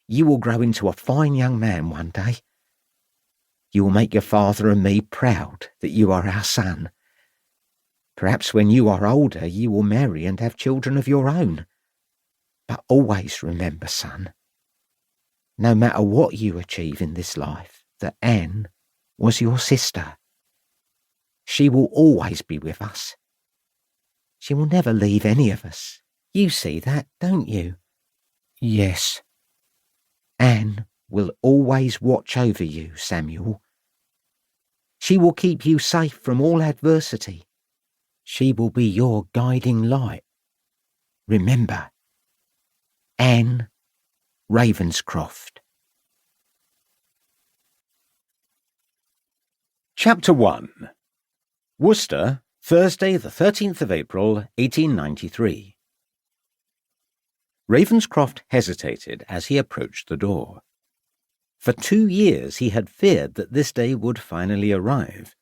You will grow into a fine young man one day. You will make your father and me proud that you are our son. Perhaps when you are older you will marry and have children of your own. But always remember, son, no matter what you achieve in this life, that Anne was your sister. She will always be with us. She will never leave any of us. You see that, don't you? Yes. Anne will always watch over you, Samuel. She will keep you safe from all adversity. She will be your guiding light. Remember, Anne Ravenscroft. Chapter 1. Worcester, Thursday the 13th of April, 1893. Ravenscroft hesitated as he approached the door. For 2 years he had feared that this day would finally arrive.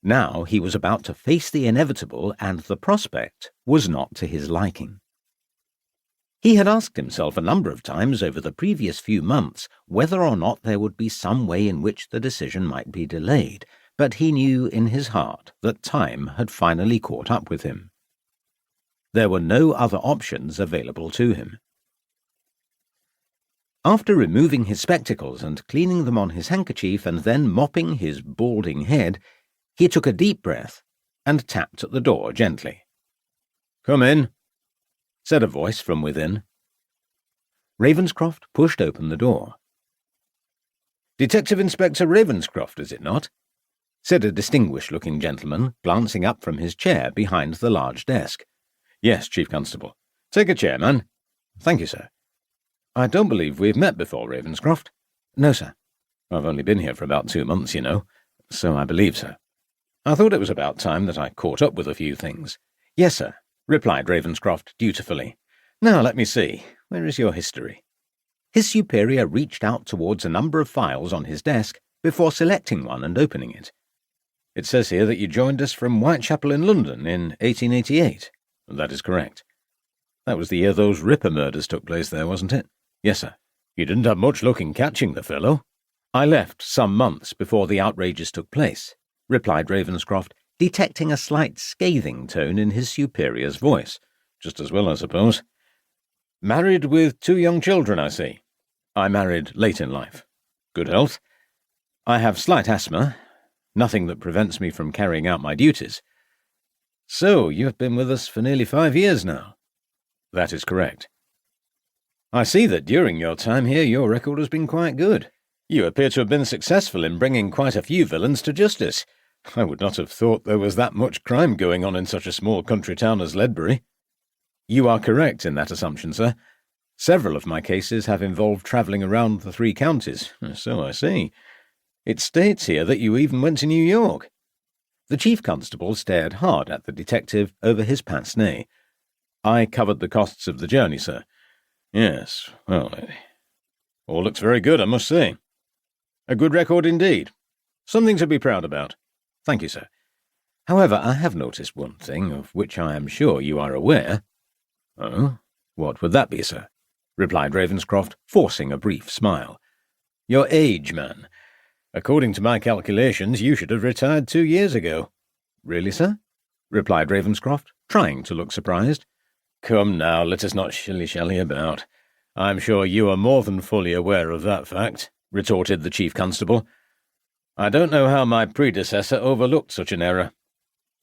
Now he was about to face the inevitable, and the prospect was not to his liking. He had asked himself a number of times over the previous few months whether or not there would be some way in which the decision might be delayed, but he knew in his heart that time had finally caught up with him. There were no other options available to him. After removing his spectacles and cleaning them on his handkerchief and then mopping his balding head, he took a deep breath and tapped at the door gently. "Come in," said a voice from within. Ravenscroft pushed open the door. "Detective Inspector Ravenscroft, is it not?" said a distinguished-looking gentleman, glancing up from his chair behind the large desk. "Yes, Chief Constable. Take a chair, man." "Thank you, sir." "I don't believe we've met before, Ravenscroft." "No, sir." "I've only been here for about 2 months, you know." "So I believe, sir." "I thought it was about time that I caught up with a few things." "Yes, sir," replied Ravenscroft dutifully. "Now let me see. Where is your history?" His superior reached out towards a number of files on his desk before selecting one and opening it. "It says here that you joined us from Whitechapel in London in 1888. "That is correct." "That was the year those Ripper murders took place there, wasn't it?" "Yes, sir." "You didn't have much luck in catching the fellow." "I left some months before the outrages took place," replied Ravenscroft, detecting a slight scathing tone in his superior's voice. "Just as well, I suppose." "Married with 2 young children, I see." "I married late in life." "Good health?" "I have slight asthma. Nothing that prevents me from carrying out my duties." "So, you have been with us for nearly 5 years now?" "That is correct." "I see that during your time here your record has been quite good. You appear to have been successful in bringing quite a few villains to justice. I would not have thought there was that much crime going on in such a small country town as Ledbury." "You are correct in that assumption, sir. Several of my cases have involved travelling around the 3 counties." "So I see. It states here that you even went to New York." The Chief Constable stared hard at the detective over his pince-nez. "I covered the costs of the journey, sir." "Yes, well, all looks very good, I must say. A good record indeed. Something to be proud about." "Thank you, sir. However, I have noticed one thing of which I am sure you are aware." "Oh, what would that be, sir?" replied Ravenscroft, forcing a brief smile. "Your age, man. According to my calculations, you should have retired 2 years ago." "Really, sir?" replied Ravenscroft, trying to look surprised. "Come now, let us not shilly-shally about. I'm sure you are more than fully aware of that fact," retorted the Chief Constable. "I don't know how my predecessor overlooked such an error.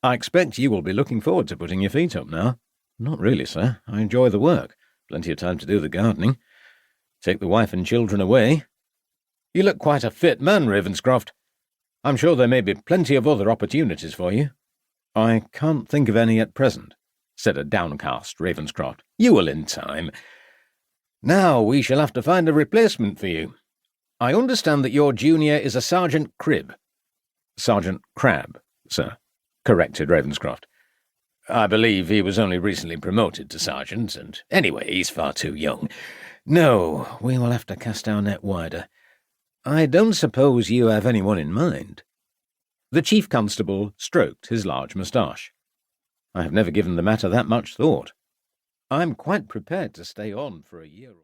I expect you will be looking forward to putting your feet up now." "Not really, sir. I enjoy the work. Plenty of time to do the gardening. Take the wife and children away." "You look quite a fit man, Ravenscroft. I'm sure there may be plenty of other opportunities for you." "I can't think of any at present," said a downcast Ravenscroft. "You will in time. Now we shall have to find a replacement for you. I understand that your junior is a Sergeant Cribb." "Sergeant Crabbe, sir," corrected Ravenscroft. "I believe he was only recently promoted to sergeant, and anyway, he's far too young. No, we will have to cast our net wider. I don't suppose you have anyone in mind." The Chief Constable stroked his large moustache. "I have never given the matter that much thought. I'm quite prepared to stay on for a year or